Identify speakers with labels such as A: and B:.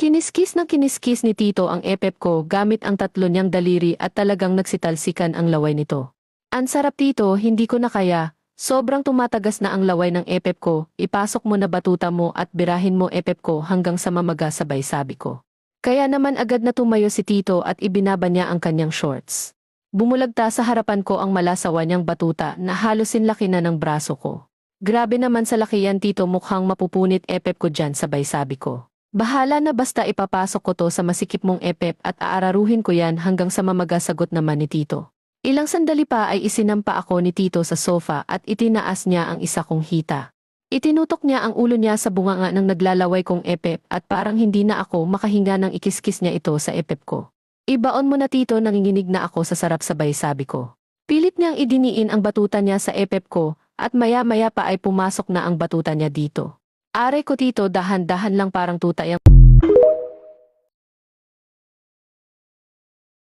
A: Kiniskis ng kiniskis ni Tito ang epep ko gamit ang tatlo niyang daliri at talagang nagsitalsikan ang laway nito. Ang sarap Tito, hindi ko na kaya. Sobrang tumatagas na ang laway ng epep ko, ipasok mo na batuta mo at birahin mo epep ko hanggang sa mamaga sabay sabi ko. Kaya naman agad na tumayo si Tito at ibinaba niya ang kanyang shorts. Bumulagta sa harapan ko ang malasawa niyang batuta na halos sinlaki na ng braso ko. Grabe naman sa laki yan Tito, mukhang mapupunit epep ko dyan sabay sabi ko. Bahala na basta ipapasok ko to sa masikip mong epep at aararuhin ko yan hanggang sa mamaga sagot naman ni Tito. Ilang sandali pa ay isinampa ako ni Tito sa sofa at itinaas niya ang isa kong hita. Itinutok niya ang ulo niya sa bunganga ng naglalaway kong epep at parang hindi na ako makahinga nang ikiskis niya ito sa epep ko. Ibaon mo na Tito, nanginginig na ako sa sarap sabay sabi ko. Pilit niyang idiniin ang batuta niya sa epep ko at maya-maya pa ay pumasok na ang batuta niya dito. Aray ko Tito, dahan-dahan lang parang tuta yang